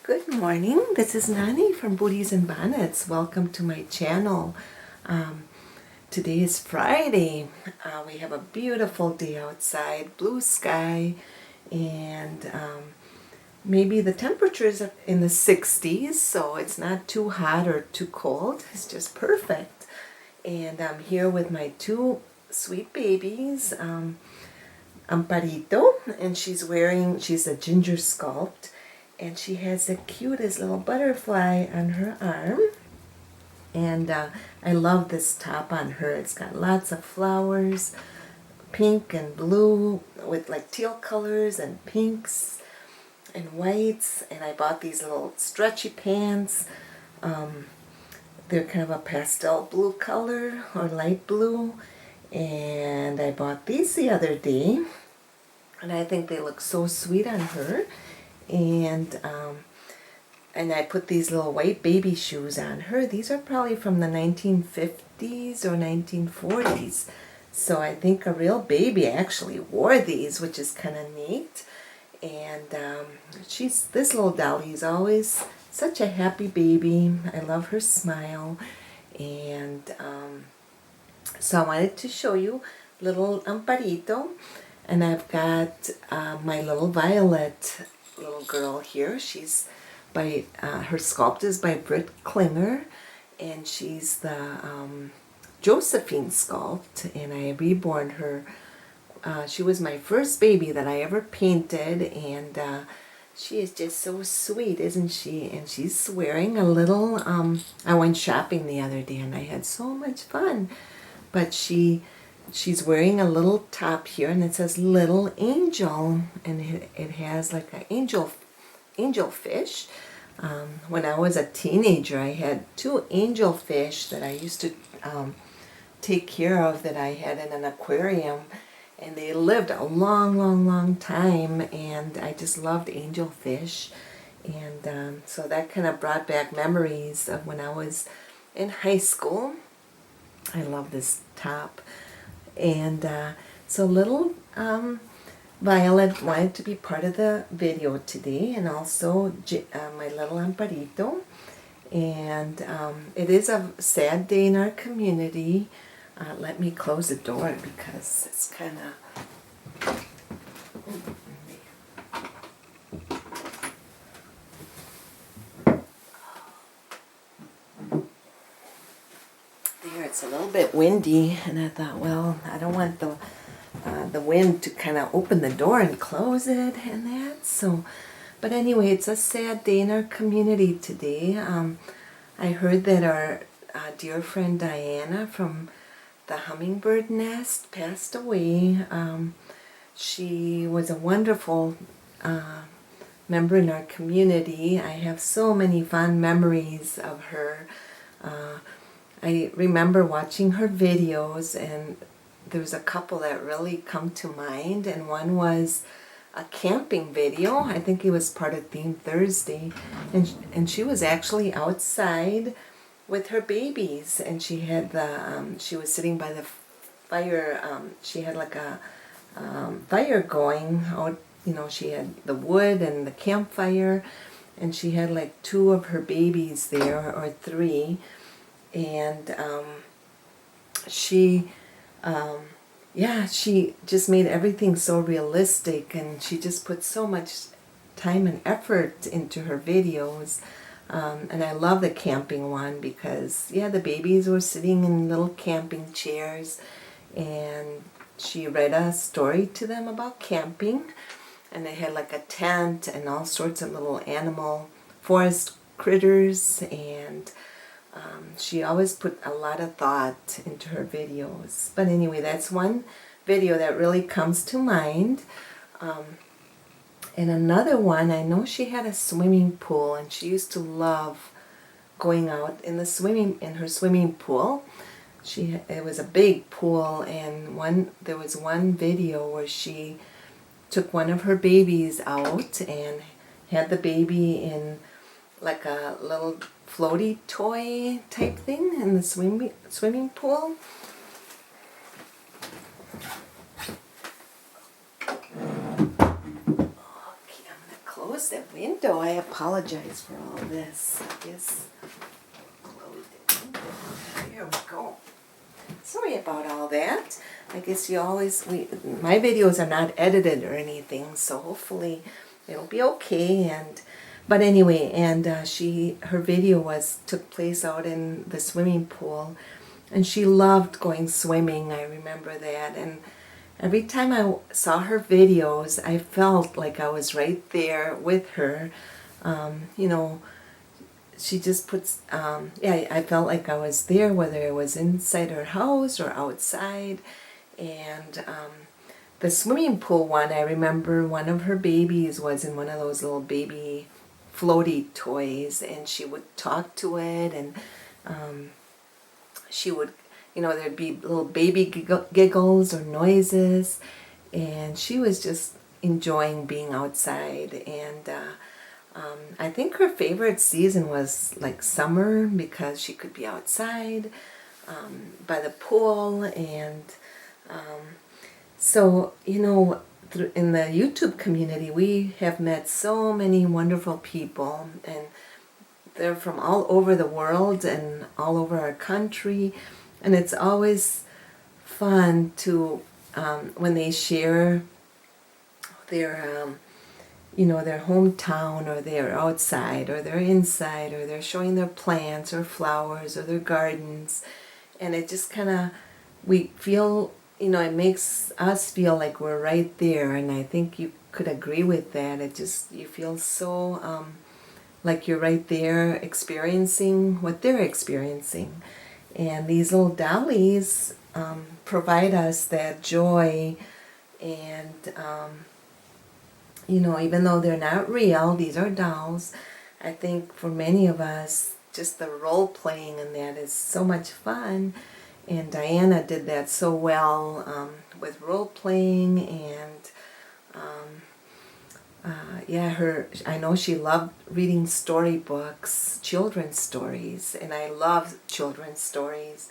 Good morning, this is Nani from Booties and Bonnets. Welcome to my channel. Today is Friday. We have a beautiful day outside, blue sky, and maybe the temperature is in the 60s, so it's not too hot or too cold. It's just perfect. And I'm here with my two sweet babies, Amparito, and she's a ginger sculpt, and she has the cutest little butterfly on her arm. And I love this top on her. It's got lots of flowers, pink and blue with like teal colors and pinks and whites. And I bought these little stretchy pants. They're kind of a pastel blue color or light blue. And I bought these the other day. And I think they look so sweet on her. And I put these little white baby shoes on her. These are probably from the 1950s or 1940s. So I think a real baby actually wore these, which is kind of neat. And this little Dolly is always such a happy baby. I love her smile. And so I wanted to show you little Amparito. And I've got my little Violet little girl here. She's by her sculpt is by Britt Klinger, and she's the Josephine sculpt, and I reborn her. She was my first baby that I ever painted, and she is just so sweet, isn't she? And she's wearing a little I went shopping the other day and I had so much fun, but she's wearing a little top here, and it says Little Angel, and it has like an angel fish. When I was a teenager, I had two angel fish that I used to take care of, that I had in an aquarium, and they lived a long time, and I just loved angel fish. And so that kind of brought back memories of when I was in high school. I love this top. And so little Violet wanted to be part of the video today, and also my little Amparito. And it is a sad day in our community. Let me close the door because it's kind of... There, it's a little bit windy, and I thought, well, I don't want the wind to kind of open the door and close it and that. So, but anyway, it's a sad day in our community today. I heard that our dear friend Diana from the Hummingbird Nest passed away. She was a wonderful member in our community. I have so many fond memories of her. I remember watching her videos, and there's a couple that really come to mind, and one was a camping video. I think it was part of Theme Thursday, and she was actually outside with her babies, and she had she was sitting by the fire. She had like a fire going out. You know, she had the wood and the campfire, and she had like two of her babies there, or three. And she just made everything so realistic, and she just put so much time and effort into her videos. And I love the camping one because, yeah, the babies were sitting in little camping chairs, and she read a story to them about camping, and they had like a tent and all sorts of little animal forest critters, and she always put a lot of thought into her videos. But anyway, that's one video that really comes to mind. And another one, I know she had a swimming pool, and she used to love going out in her swimming pool. It was a big pool, and there was one video where she took one of her babies out and had the baby in like a little floaty toy type thing in the swimming pool. Okay, I'm going to close close that window. I apologize for all this. I guess close the window. There we go. Sorry about all that. I guess my videos are not edited or anything, so hopefully it'll be okay. But anyway, her video took place out in the swimming pool, and she loved going swimming. I remember that, and every time I saw her videos, I felt like I was right there with her. She just puts, I felt like I was there, whether it was inside her house or outside. And the swimming pool one, I remember one of her babies was in one of those little baby floaty toys, and she would talk to it, and she would, there'd be little baby giggles or noises, and she was just enjoying being outside. And I think her favorite season was like summer, because she could be outside by the pool. And so, in the YouTube community, we have met so many wonderful people, and they're from all over the world and all over our country. And it's always fun to, when they share their their hometown, or they're outside, or they're inside, or they're showing their plants or flowers or their gardens. And it just kind of, we feel, it makes us feel like we're right there. And I think you could agree with that. You feel so like you're right there experiencing what they're experiencing. And these little dollies provide us that joy. And even though they're not real, these are dolls, I think for many of us, just the role playing in that is so much fun. And Diana did that so well with role playing. And I know she loved reading storybooks, children's stories, and I love children's stories.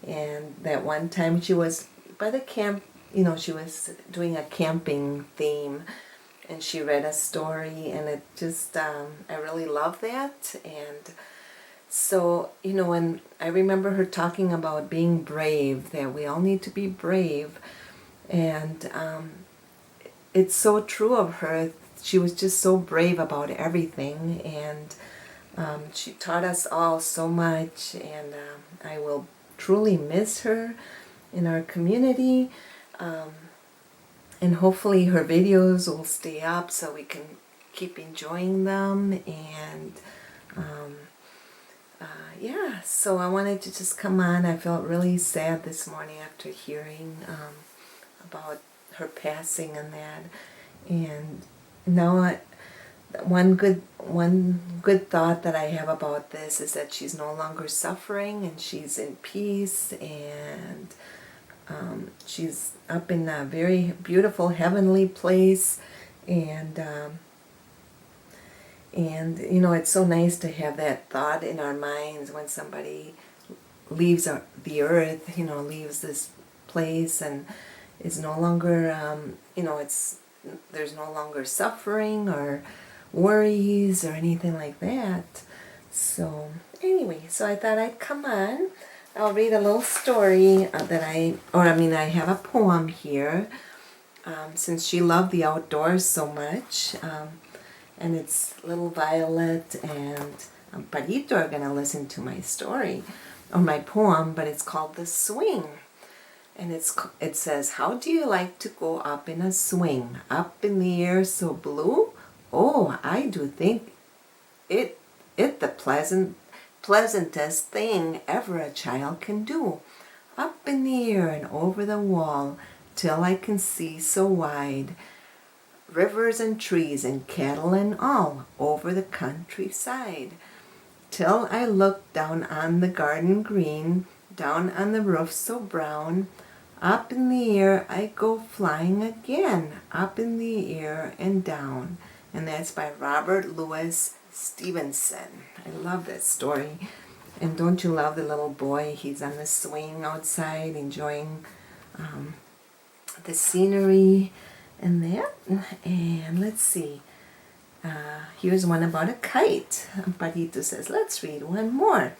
And that one time she was by the camp, she was doing a camping theme, and she read a story, and it just, I really love that. And so, and I remember her talking about being brave, that we all need to be brave. And it's so true of her. She was just so brave about everything, and she taught us all so much, and I will truly miss her in our community. And hopefully her videos will stay up so we can keep enjoying them. And so I wanted to just come on. I felt really sad this morning after hearing about her passing and that. And now one good thought that I have about this is that she's no longer suffering, and she's in peace, and she's up in a very beautiful heavenly place. And it's so nice to have that thought in our minds when somebody leaves the earth, leaves this place, and is no longer, there's no longer suffering or worries or anything like that. So anyway, I thought I'd come on. I'll read a little story I have a poem here, since she loved the outdoors so much. And it's Little Violet and Parito are going to listen to my story, or my poem, but it's called The Swing. And it says, how do you like to go up in a swing, up in the air so blue? Oh, I do think it the pleasantest thing ever a child can do. Up in the air and over the wall, till I can see so wide. Rivers and trees and cattle and all over the countryside. Till I look down on the garden green, down on the roof so brown. Up in the air I go flying again, up in the air and down. And that's by Robert Louis Stevenson. I love that story. And don't you love the little boy? He's on the swing outside enjoying the scenery and that. And let's see. Here's one about a kite. Parito says, let's read one more.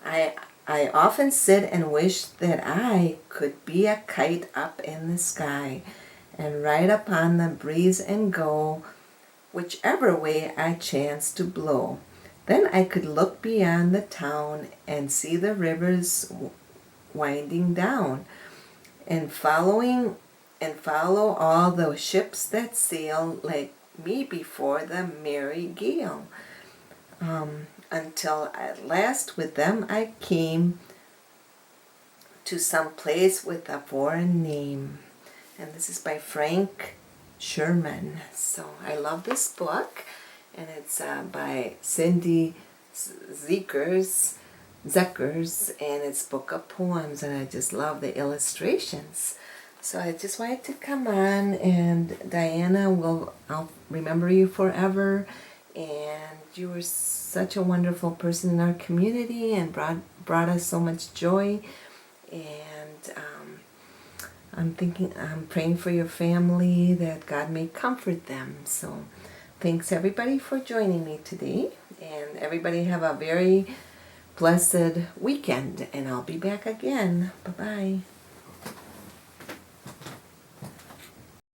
I often sit and wish that I could be a kite up in the sky and ride upon the breeze and go whichever way I chance to blow. Then I could look beyond the town and see the rivers winding down and follow all the ships that sail like me before the merry gale. Until at last with them I came to some place with a foreign name. And this is by Frank Sherman. So I love this book, and it's by Cindy Zekers, and it's book of poems, and I just love the illustrations. So I just wanted to come on, and Diana, I'll remember you forever, and you were such a wonderful person in our community and brought us so much joy. And I'm praying for your family, that God may comfort them. So thanks everybody for joining me today, and everybody have a very blessed weekend, and I'll be back again. Bye-bye.